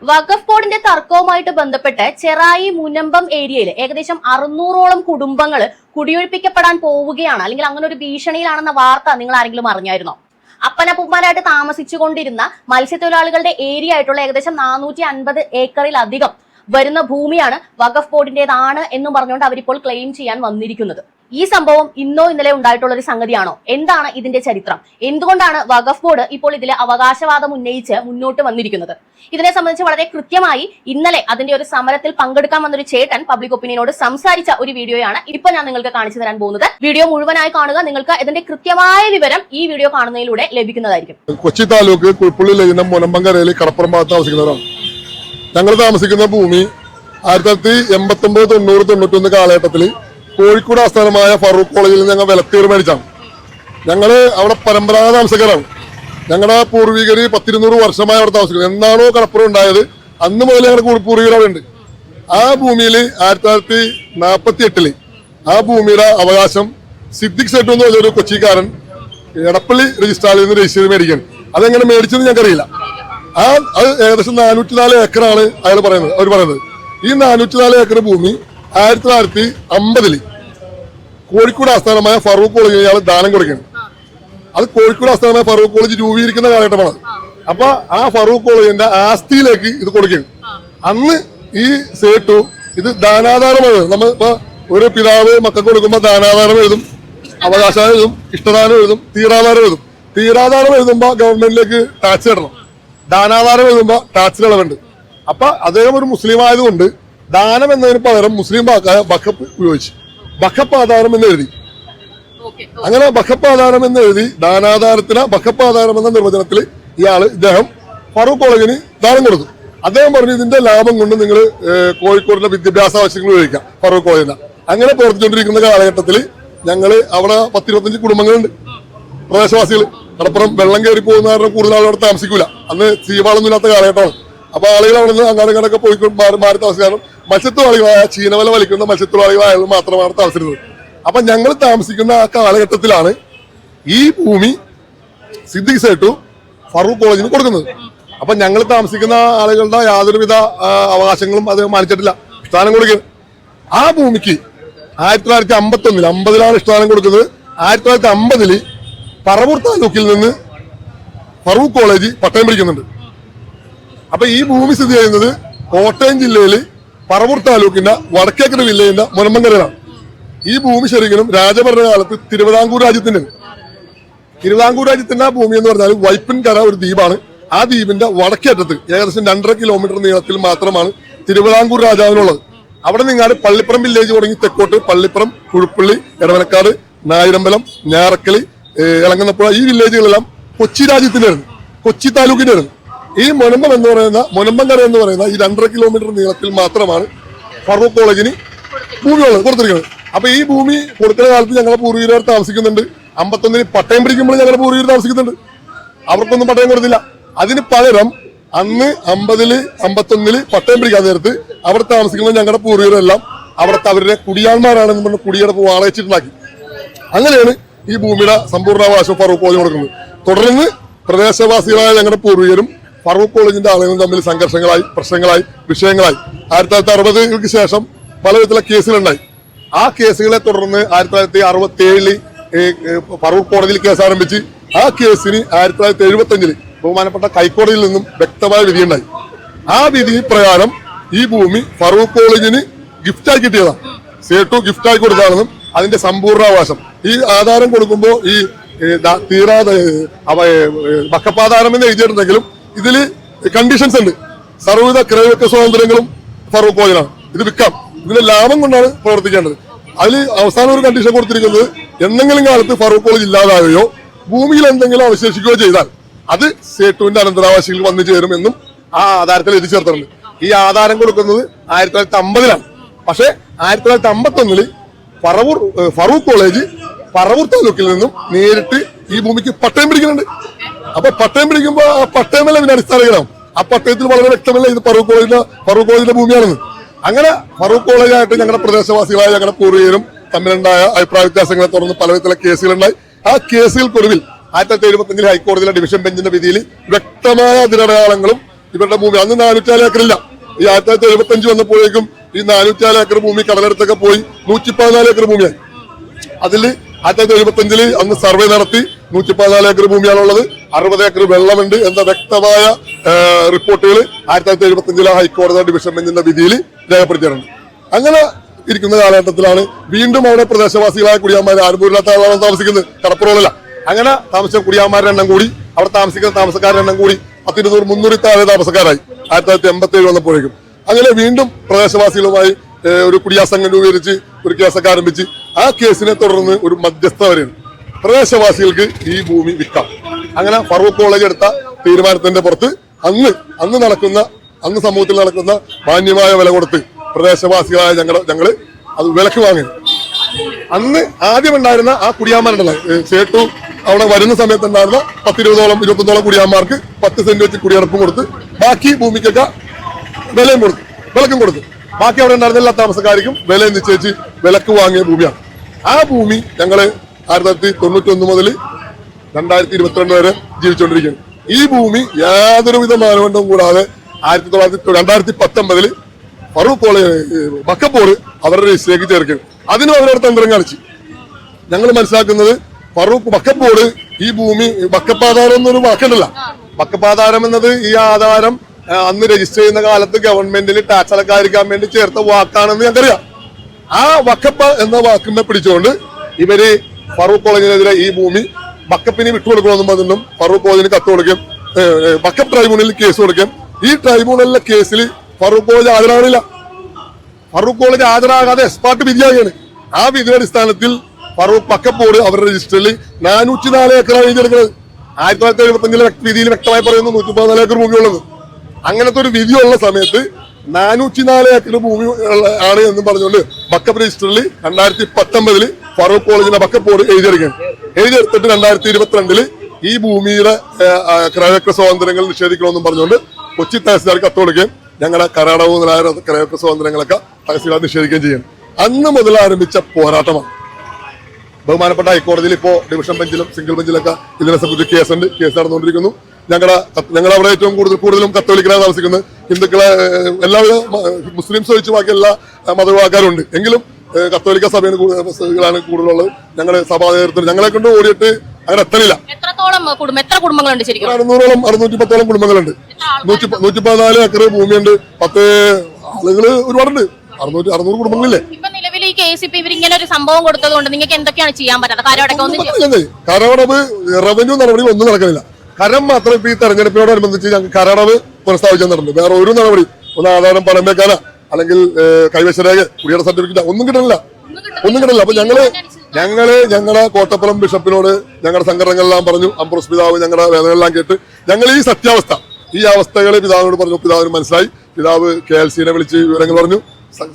വഖഫ് ബോർഡിന്റെ തർക്കവുമായിട്ട് ബന്ധപ്പെട്ട് ചെറായി മുനമ്പം ഏരിയയിൽ ഏകദേശം 600ഓളം കുടുംബങ്ങൾ കുടിയൊഴിപ്പിക്കപ്പെടാൻ പോവുകയാണ്, അല്ലെങ്കിൽ അങ്ങനെ ഒരു ഭീഷണിയിലാണെന്ന വാർത്ത നിങ്ങൾ ആരെങ്കിലും അറിഞ്ഞായിരുന്നോ? അപ്പനപ്പൂപ്പന്മാരായിട്ട് താമസിച്ചുകൊണ്ടിരുന്ന മത്സ്യത്തൊഴിലാളികളുടെ ഏരിയ ആയിട്ടുള്ള ഏകദേശം 450 ഏക്കറിലധികം വരുന്ന ഭൂമിയാണ് വഖഫ് ബോർഡിന്റേതാണ് എന്നും പറഞ്ഞുകൊണ്ട് അവരിപ്പോൾ ക്ലെയിം ചെയ്യാൻ വന്നിരിക്കുന്നത്. ഈ സംഭവം ഇന്നോ ഇന്നലെ ഉണ്ടായിട്ടുള്ള ഒരു സംഗതിയാണോ? എന്താണ് ഇതിന്റെ ചരിത്രം? എന്തുകൊണ്ടാണ് വഖഫ് ബോർഡ് ഇപ്പോൾ ഇതിലെ അവകാശവാദം ഉന്നയിച്ച് മുന്നോട്ട് വന്നിരിക്കുന്നത്? ഇതിനെ സംബന്ധിച്ച് വളരെ കൃത്യമായി ഇന്നലെ അതിന്റെ ഒരു സമരത്തിൽ പങ്കെടുക്കാൻ വന്നൊരു ചേട്ടൻ പബ്ലിക് ഒപ്പീനിയനോട് സംസാരിച്ച ഒരു വീഡിയോയാണ് ഇപ്പൊ ഞാൻ നിങ്ങൾക്ക് കാണിച്ചു തരാൻ പോകുന്നത്. വീഡിയോ മുഴുവനായി കാണുക, നിങ്ങൾക്ക് ഇതിന്റെ കൃത്യമായ വിവരം ഈ വീഡിയോ കാണുന്നതിലൂടെ ലഭിക്കുന്നതായിരിക്കും. കൊച്ചി താലൂക്ക് കുൾപ്പുള്ളി ലൈനം മുനമ്പങ്കരയിൽ കടപ്പുറം ഭാഗത്ത് താമസിക്കുന്നവരാണ്. ഞങ്ങൾ താമസിക്കുന്ന ഭൂമി 1989, 90, 91 കാലഘട്ടത്തിൽ കോഴിക്കോട് ആസ്ഥാനമായ ഫറൂഖ് കോളേജിൽ നിന്ന് ഞങ്ങൾ വിലക്കേർ മേടിച്ചാണ്. ഞങ്ങൾ അവിടെ പരമ്പരാഗത താമസക്കാരാണ്. ഞങ്ങളുടെ പൂർവികർ 10-200 വർഷമായി അവിടെ താമസിക്കുന്നത്. എന്നാണോ കടപ്പുറം ഉണ്ടായത് അന്ന് മുതൽ ഞങ്ങളുടെ പൂർവികർ അവിടെ ഉണ്ട്. ആ ഭൂമിയിൽ 1948 ആ ഭൂമിയുടെ അവകാശം സിദ്ദിഖ് സേട്ടു എന്ന് പറഞ്ഞൊരു കൊച്ചിക്കാരൻ എടപ്പള്ളി രജിസ്ട്രാറിൽ നിന്ന് രജിസ്റ്റർ മേടിക്കാൻ. അതെങ്ങനെ മേടിച്ചെന്ന് ഞങ്ങൾക്കറിയില്ല. അത് ഏകദേശം 404 ഏക്കറാണ് അവർ പറയുന്നത്. ഈ 404 ഏക്കർ ഭൂമി 1950 കോഴിക്കോട് ആസ്ഥാനമായ ഫറൂഖ് കോളേജിൽ ഇയാൾ ദാനം കൊടുക്കുകയാണ്. അത് കോഴിക്കോട് ആസ്ഥാനമായ ഫറൂഖ് കോളേജ് രൂപീകരിക്കുന്ന കാലഘട്ടമാണ്. അപ്പൊ ആ ഫറൂഖ് കോളേജിന്റെ ആസ്തിയിലേക്ക് ഇത് കൊടുക്കുകയാണ്. അന്ന് ഈ സേട്ടു ഇത് ദാനാധാരമാണ്. നമ്മൾ ഇപ്പൊ ഒരു പിതാവ് മക്കൾക്ക് കൊടുക്കുമ്പോൾ ദാനാധാരം എഴുതും, അവകാശം എഴുതും, ഇഷ്ടദാനം എഴുതും, തീരാധാരം എഴുതും. തീരാധാരം എഴുതുമ്പോൾ ഗവൺമെന്റിലേക്ക് ടാക്സ് ഇടണം, ദാനാധാരം എഴുതുമ്പോൾ ടാക്സ് ഇളവുണ്ട്. അപ്പൊ അദ്ദേഹം ഒരു മുസ്ലിം ആയതുകൊണ്ട് ദാനം എന്നതിന് പകരം മുസ്ലിം ബഖപ്പ് ഉപയോഗിച്ച് ബഖപ്പ് ആധാരം എന്ന് എഴുതി. അങ്ങനെ ബഖപ്പ് ആധാരം എന്ന് എഴുതി ദാനാധാരത്തിന് ബഖപ്പ് ആധാരം എന്ന നിർവചനത്തിൽ ഇദ്ദേഹം ഫറൂഖ് കോളേജിന് ദാനം കൊടുത്തു. അദ്ദേഹം പറഞ്ഞു ഇതിന്റെ ലാഭം കൊണ്ട് നിങ്ങൾ കോഴിക്കോടിന്റെ വിദ്യാഭ്യാസ ആവശ്യങ്ങൾ ഉപയോഗിക്കാം ഫറൂഖ് കോളേജിന്. അങ്ങനെ പ്രവർത്തിച്ചുകൊണ്ടിരിക്കുന്ന കാലഘട്ടത്തിൽ ഞങ്ങൾ അവിടെ 10-25 കുടുംബങ്ങളുണ്ട്, പ്രദേശവാസികൾ. കടപ്പുറം വെള്ളം കയറി പോകുന്ന കാരണം കൂടുതൽ ആളുകൾ അവിടെ താമസിക്കൂല. അന്ന് സീവാളൊന്നും ഇല്ലാത്ത കാലഘട്ടമാണ്. അപ്പൊ ആളുകൾ അവിടെ നിന്ന് അങ്ങാടൊക്കെ പോയി മാറി താമസിക്കാനും മത്സ്യത്തൊഴിലാളികളായ ചീനവല വലിക്കുന്ന മത്സ്യത്തൊഴിലാളികളായ മാത്രമാണ് താമസിക്കുന്നത്. അപ്പൊ ഞങ്ങൾ താമസിക്കുന്ന ആ കാലഘട്ടത്തിലാണ് ഈ ഭൂമി സിദ്ദിഖ് സേട്ടു ഫറൂഖ് കോളേജിന് കൊടുക്കുന്നത്. അപ്പൊ ഞങ്ങൾ താമസിക്കുന്ന ആളുകളുടെ യാതൊരുവിധ അവകാശങ്ങളും അത് മാനിച്ചിട്ടില്ല, ഇഷ്ടാനം കൊടുക്കുന്നത്. ആ ഭൂമിക്ക് 1951 50 ഇഷ്ടാനം കൊടുക്കുന്നത്. 1950 പറവൂർ താലൂക്കിൽ നിന്ന് ഫറൂഖ് കോളേജ് പട്ടയം പിടിക്കുന്നുണ്ട്. അപ്പൊ ഈ ഭൂമി സ്ഥിതി ചെയ്യുന്നത് കോട്ടയം ജില്ലയില് പറവൂർ താലൂക്കിന്റെ വടക്കേക്കര വില്ലേജിന്റെ മുനമ്പങ്കരയിലാണ്. ഈ ഭൂമി ശരിക്കും രാജഭരണകാലത്ത് തിരുവിതാംകൂർ രാജ്യത്തിന്റെ ആ ഭൂമി എന്ന് പറഞ്ഞാൽ വൈപ്പിൻകര ഒരു ദ്വീപാണ്. ആ ദ്വീപിന്റെ വടക്കേറ്റത്ത് ഏകദേശം 2.5 കിലോമീറ്റർ നീളത്തിൽ മാത്രമാണ് തിരുവിതാംകൂർ രാജാവിനുള്ളത്. അവിടെ നിന്നാണ് പള്ളിപ്പുറം വില്ലേജ് തുടങ്ങി തെക്കോട്ട് പള്ളിപ്പുറം, കുഴുപ്പള്ളി, എടവനക്കാട്, നായിരമ്പലം, ഞാറക്കലി, ഇളങ്ങുന്നപ്പുഴ ഈ വില്ലേജുകളെല്ലാം കൊച്ചി രാജ്യത്തിന്റെ ആയിരുന്നു, കൊച്ചി താലൂക്കിന്റെ ആയിരുന്നു. ഈ മുനമ്പങ്കര എന്ന് പറയുന്ന ഈ 2.5 കിലോമീറ്റർ നീളത്തിൽ മാത്രമാണ് ഫറൂഖ് കോളേജിന് ഭൂമി കൊടുത്തിരിക്കുന്നത്. അപ്പൊ ഈ ഭൂമി കൊടുക്കുന്ന കാലത്ത് ഞങ്ങളുടെ പൂർവികർ താമസിക്കുന്നുണ്ട്. 51 പട്ടയം പിടിക്കുമ്പോൾ ഞങ്ങളുടെ പൂർവികർ താമസിക്കുന്നുണ്ട്. അവർക്കൊന്നും പട്ടയം കൊടുത്തില്ല. അതിന് പകരം അന്ന് 50, 51 പട്ടയം പിടിക്കാൻ നേരത്ത് അവിടെ താമസിക്കുന്ന ഞങ്ങളുടെ പൂർവികരെല്ലാം അവിടുത്തെ അവരുടെ കുടിയാന്മാരാണെന്ന് പറഞ്ഞ് കുടിയെടുപ്പ് വാളയച്ചിട്ടുണ്ടാക്കി. അങ്ങനെയാണ് ഈ ഭൂമിയുടെ സമ്പൂർണ്ണാവകാശം ഫറൂഖ് കോളേജ് കൊടുക്കുന്നത്. തുടർന്ന് പ്രദേശവാസികളായ ഞങ്ങളുടെ പൂർവികരും ഫറൂഖ് കോളേജിന്റെ ആളുകളും തമ്മിൽ സംഘർഷങ്ങളായി, പ്രശ്നങ്ങളായി, വിഷയങ്ങളായി. 1960 ശേഷം പല വിധത്തിലുള്ള കേസുകളുണ്ടായി. ആ കേസുകളെ തുടർന്ന് 1967 ഫറൂഖ് കോടതിയിൽ കേസ് ആരംഭിച്ച് ആ കേസിന് 1975 ബഹുമാനപ്പെട്ട ഹൈക്കോടതിയിൽ നിന്നും വ്യക്തമായ വിധിയുണ്ടായി. ആ വിധി പ്രകാരം ഈ ഭൂമി ഫറൂഖ് കോളേജിന് ഗിഫ്റ്റായി കിട്ടിയതാണ്. സേട്ടു ഗിഫ്റ്റായി കൊടുത്താണെന്നും അതിന്റെ സമ്പൂർണ്ണാവകാശം ഈ ആധാരം കൊടുക്കുമ്പോൾ ഈ ബക്കപ്പാധാരം എന്ന് എഴുതിയിട്ടുണ്ടെങ്കിലും ഇതില് കണ്ടീഷൻസ് ഉണ്ട്. സർവ്വവിധ ക്രയവിക്ര സ്വാതന്ത്ര്യങ്ങളും ഫറൂഖ് കോളേജിനാണ്. ഇത് വിൽക്കാം, ഇതിന്റെ ലാഭം കൊണ്ടാണ് പ്രവർത്തിക്കേണ്ടത്. അതിൽ അവസാനം ഒരു കണ്ടീഷൻ കൊടുത്തിരിക്കുന്നത് എന്തെങ്കിലും കാലത്ത് ഫറൂഖ് കോളേജ് ഇല്ലാതാവുകയോ ഭൂമിയിൽ എന്തെങ്കിലും അവശേഷിക്കുകയോ ചെയ്താൽ അത് സേട്ടുവിന്റെ അനന്തരാവകാശികൾ വന്നു ചേരുമെന്നും ആ ആധാരത്തിൽ എഴുതി ചേർത്തിട്ടുണ്ട്. ഈ ആധാരം കൊടുക്കുന്നത് 1950 പക്ഷെ 1951 ഫറൂഖ് കോളേജ് പറവൂർ താലൂക്കിൽ നിന്നും നേരിട്ട് ഈ ഭൂമിക്ക് പട്ടയം പിടിക്കുന്നുണ്ട്. അപ്പൊ പട്ടയം പിടിക്കുമ്പോ ആ പട്ടയമല്ല ഇതിന്റെ അടിസ്ഥാനമാകും. ആ പട്ടയത്തിൽ വളരെ വ്യക്തമല്ല ഇത് ഫറൂഖ് കോളേജിന്റെ ഭൂമിയാണെന്ന്. അങ്ങനെ ഫറൂഖ് കോളേജായിട്ട് ഞങ്ങളുടെ പ്രദേശവാസികളായ ഞങ്ങളുടെ പൂർവികരും തമ്മിലുണ്ടായ അഭിപ്രായ വ്യത്യാസങ്ങളെ തുടർന്ന് പല വിധത്തിലുള്ള കേസുകളുണ്ടായി. ആ കേസുകൾക്കൊടുവിൽ 1975 ഹൈക്കോടതിയിലെ ഡിവിഷൻ ബെഞ്ചിന്റെ വിധിയിൽ വ്യക്തമായ അതിരടയാളങ്ങളും ഇവരുടെ ഭൂമി അന്ന് 404 ഏക്കറില്ല. ഈ 1975 വന്നപ്പോഴേക്കും ഈ 404 ഏക്കർ ഭൂമി കടലെടുത്തൊക്കെ പോയി 114 ഏക്കർ ഭൂമിയായി. അതിൽ 1975 അന്ന് സർവേ നടത്തി 114 ഏക്കർ ഭൂമിയാണുള്ളത്, 60 ഏക്കർ വെള്ളമുണ്ട് എന്ന വ്യക്തമായ റിപ്പോർട്ടുകൾ 1975 ഹൈക്കോടതി ഡിവിഷൻ ബെഞ്ചിന്റെ വിധിയിൽ രേഖപ്പെടുത്തിയിട്ടുണ്ട്. അങ്ങനെ ഇരിക്കുന്ന കാലഘട്ടത്തിലാണ് വീണ്ടും അവിടെ പ്രദേശവാസികളായ കുടിയാന്മാർ ആരുമില്ലാത്ത ആളാണ് താമസിക്കുന്നത്, കടപ്പുറമല്ല. അങ്ങനെ താമസിച്ച കുടിയാന്മാരുടെ എണ്ണം കൂടി, അവിടെ താമസിക്കുന്ന താമസക്കാരുടെ എണ്ണം കൂടി 100-300 താഴെ താമസക്കാരായി 1987 വന്നപ്പോഴേക്കും. അങ്ങനെ വീണ്ടും പ്രദേശവാസികളുമായി ഒരു കുടിയാസംഘം രൂപീകരിച്ച് ഒരു കേസൊക്കെ ആരംഭിച്ച് ആ കേസിനെ തുടർന്ന് ഒരു മധ്യസ്ഥ വരെയാണ് പ്രദേശവാസികൾക്ക് ഈ ഭൂമി വിൽക്കാം. അങ്ങനെ ഫറൂഖ് കോളേജ് എടുത്ത തീരുമാനത്തിന്റെ പുറത്ത് അന്ന് സമൂഹത്തിൽ നടക്കുന്ന മാന്യമായ വില കൊടുത്ത് പ്രദേശവാസികളായ ഞങ്ങള് അത് വിലക്ക് വാങ്ങി. അന്ന് ആദ്യം ഉണ്ടായിരുന്ന ആ കുടിയാന്മാരുണ്ടല്ലോ ചേട്ടു അവിടെ വരുന്ന സമയത്ത് ഉണ്ടായിരുന്ന 10-20-21 കുടിയാന്മാർക്ക് 10 സെന്റ് വെച്ച് കുടിയടപ്പും കൊടുത്ത് ബാക്കി ഭൂമിക്കൊക്കെ വിലക്കും കൊടുത്തു. ബാക്കി അവിടെ ഉണ്ടായിരുന്ന എല്ലാ താമസക്കാർക്കും വില നിശ്ചയിച്ച് വിലക്ക് വാങ്ങിയ ഭൂമിയാണ്. ആ ഭൂമി ഞങ്ങള് 1991 മുതൽ 2022 വരെ ജീവിച്ചുകൊണ്ടിരിക്കുകയാണ്. ഈ ഭൂമി യാതൊരുവിധ മാനദണ്ഡവും കൂടാതെ 2019 ഫറൂഖ് കോളേജ് ബക്കപ്പോട് അവരുടെ രജിസ്ട്രേക്ക് ചേർക്കും. അതിനും അവരുടെ തന്ത്രം കാണിച്ചു. ഞങ്ങൾ മനസ്സിലാക്കുന്നത് ഫറൂഖ് ബക്കപ്പോട് ഈ ഭൂമി ബക്കപ്പാധാരം എന്നൊരു വാക്കുണ്ടല്ല, ബക്കപ്പാധാരം എന്നത് ഈ ആധാരം അന്ന് രജിസ്റ്റർ ചെയ്യുന്ന കാലത്ത് ഗവൺമെന്റിന് ടാക്സ് അടക്കാതിരിക്കാൻ വേണ്ടി ചേർത്ത വാക്കാണെന്ന് ഞങ്ങൾക്കറിയാം. ആ വക്കപ്പ എന്ന വാക്കിനെ പിടിച്ചുകൊണ്ട് ഇവര് ഫറൂഖ് കോളേജിനെതിരെ ഈ ഭൂമി ബക്കപ്പിന് വിട്ടുകൊടുക്കണമെന്നും പറഞ്ഞും ഫറൂഖ് കോളേജിന് കത്ത് കൊടുക്കും, ബക്കപ്പ് ട്രൈബ്യൂണലിൽ കേസ് കൊടുക്കും. ഈ ട്രൈബ്യൂണലിലെ കേസിൽ Farooq college ഹാജരാകണില്ല. Farooq college ഹാജരാകാതെ ex parte വിധിയാകുകയാണ്. ആ വിധിയുടെ അടിസ്ഥാനത്തിൽ ഫറൂഖ് ബക്കപ്പോട് അവരുടെ രജിസ്റ്ററിൽ 404 ഏക്കറാണ് എഴുതിയെടുക്കുന്നത്. 1975 വിധിയിൽ വ്യക്തമായി പറയുന്നു 114 ഏക്കർ ഭൂമിയുള്ളത്. അങ്ങനത്തെ ഒരു വിധിയുള്ള സമയത്ത് 404 ഏക്കർ ഭൂമി ആണ് എന്ന് പറഞ്ഞുകൊണ്ട് ബക്കപ്പ് രജിസ്റ്ററിൽ 2019 ഫറൂഖ് കോളേജിന്റെ ബക്കപ്പോട് എഴുതിയെടുത്തിട്ട് 2022 ഈ ഭൂമിയുടെ ക്രയവിക്രയ സ്വാതന്ത്ര്യങ്ങൾ നിഷേധിക്കണമെന്നും പറഞ്ഞുകൊണ്ട് കൊച്ചി തഹസിൽദാർക്ക് കത്ത് കൊടുക്കുകയും ഞങ്ങളുടെ കരാടവ് മുതലായ ക്രയവിക്രയ സ്വാതന്ത്ര്യങ്ങളൊക്കെ തഹസിൽദാർ നിഷേധിക്കുകയും ചെയ്യും. അന്ന് മുതൽ ആരംഭിച്ച പോരാട്ടമാണ്. ബഹുമാനപ്പെട്ട ഹൈക്കോടതിയിൽ ഇപ്പോ ഡിവിഷൻ ബെഞ്ചിലും സിംഗിൾ ബെഞ്ചിലൊക്കെ ഇതിനെ സംബന്ധിച്ച് കേസ് നടന്നുകൊണ്ടിരിക്കുന്നു. ഞങ്ങളവിടെ ഏറ്റവും കൂടുതലും കത്തോലിക്കരാണ് താമസിക്കുന്നത്. ഹിന്ദുക്കളെ എല്ലാവിധ മുസ്ലിംസ് ഒഴിച്ച് ബാക്കി എല്ലാ മതവിഭാഗക്കാരും ഉണ്ട്. എങ്കിലും കത്തോലിക്ക സഭയാണ് കൂടുതലുള്ളത്. ഞങ്ങള് സഭാ നേതൃത്വം ഞങ്ങളെ കൊണ്ട് ഓടിയിട്ട് അങ്ങനെ എത്തണില്ല. എത്ര കുടുംബങ്ങളുണ്ട്? 610 കുടുംബങ്ങളുണ്ട്. 114 ഏക്കർ ഭൂമിയുണ്ട്. 10 ആളുകള് ഒരുപാടുണ്ട്. 600 കുടുംബങ്ങളില്ലേ? ഈ കേസ് ഇപ്പൊ ഇവരിങ്ങനെ ഒരു സംഭവം കൊടുത്തതുകൊണ്ട് നിങ്ങൾക്ക് എന്തൊക്കെയാണ് ചെയ്യാൻ പറ്റാത്തത്? കരമടവ് റവന്യൂ നടപടികൾ ഒന്നും നടക്കുന്നില്ല. കരം മാത്രം ഇപ്പൊ ഈ തെരഞ്ഞെടുപ്പിനോടനുബന്ധിച്ച് ഞങ്ങൾക്ക് കരമടവ് പുനഃസ്ഥാപിച്ചു തന്നിട്ടുണ്ട്. വേറെ ഒരു നടപടി, ഒന്ന് ആധാരം പണം വെക്കാന അല്ലെങ്കിൽ കൈവശരേഖ കുടിയേറ്റ സർട്ടിഫിക്കറ്റ് ഒന്നും കിട്ടണില്ല. അപ്പൊ ഞങ്ങളെ കോട്ടപ്പുറം ബിഷപ്പിനോട് ഞങ്ങളുടെ സംഘടനകളെല്ലാം പറഞ്ഞു. അംബ്രോസ് പിതാവ് ഞങ്ങളുടെ വേദനകളെല്ലാം കേട്ട് ഞങ്ങൾ ഈ അവസ്ഥകൾ പിതാവിനോട് പറഞ്ഞു. പിതാവിന് മനസ്സിലായി. പിതാവ് KLC-നെ വിളിച്ച് വിവരങ്ങൾ പറഞ്ഞു.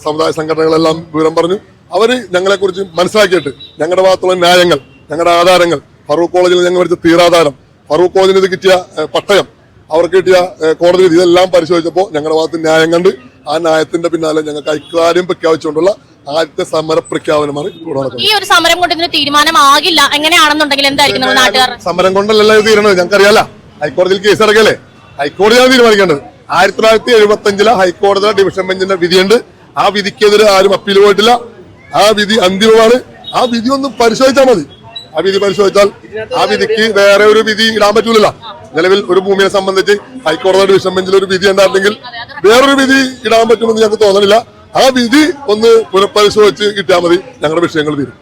സമുദായ സംഘടനകളെല്ലാം വിവരം പറഞ്ഞു. അവര് ഞങ്ങളെ കുറിച്ച് മനസ്സിലാക്കിയിട്ട് ഞങ്ങളുടെ ഭാഗത്തുള്ള ന്യായങ്ങൾ, ഞങ്ങളുടെ ആധാരങ്ങൾ, ഫറൂഖ് കോളേജിൽ ഞങ്ങൾ മേടിച്ച തീരാധാരം, ഫറൂഖ് കോളേജിന് ഇത് കിട്ടിയ പട്ടയം, അവർക്ക് കിട്ടിയ കോടതി വിധി, ഇതെല്ലാം പരിശോധിച്ചപ്പോൾ ഞങ്ങളുടെ ഭാഗത്ത് ന്യായം കണ്ട് ആ ന്യായത്തിന്റെ പിന്നാലെ ഞങ്ങൾക്ക് ഐക്യദാർഢ്യം പ്രഖ്യാപിച്ചുകൊണ്ടുള്ള ആദ്യത്തെ സമര പ്രഖ്യാപനമാണ് ഇവിടെ നടക്കുന്നത്. ഈ ഒരു സമരം കൊണ്ട് ഇതിന് തീരുമാനമാകില്ല എങ്ങനെയാണെന്നുണ്ടെങ്കിൽ എന്തായിരിക്കും നാട്ടുകാർ? സമരം കൊണ്ടല്ല ഇത് തീരണത്, ഞങ്ങൾക്കറിയാലോ. ഹൈക്കോടതിയിൽ കേസ് അടക്കല്ലേ, ഹൈക്കോടതിയാണ് തീരുമാനിക്കേണ്ടത്. 1975 ഹൈക്കോടതി ഡിവിഷൻ ബെഞ്ചിന്റെ വിധിയുണ്ട്. ആ വിധിക്കെതിരെ ആരും അപ്പീൽ പോയിട്ടില്ല. ആ വിധി അന്തിമമാണ്. ആ വിധി ഒന്ന് പരിശോധിച്ചാൽ മതി. ആ വിധി പരിശോധിച്ചാൽ ആ വിധിക്ക് വേറെ ഒരു വിധി ഇടാൻ പറ്റൂലല്ലോ. നിലവിൽ ഒരു ഭൂമിയെ സംബന്ധിച്ച് ഹൈക്കോടതി ഡിവിഷൻ ബെഞ്ചിൽ ഒരു വിധി ഉണ്ടായിരുന്നെങ്കിൽ വേറൊരു വിധി ഇടാൻ പറ്റുമെന്ന് ഞങ്ങൾക്ക് തോന്നണില്ല. ആ വിധി ഒന്ന് പുനഃപരിശോധിച്ച് കിട്ടിയാൽ മതി, ഞങ്ങളുടെ വിഷയങ്ങൾ തീരും.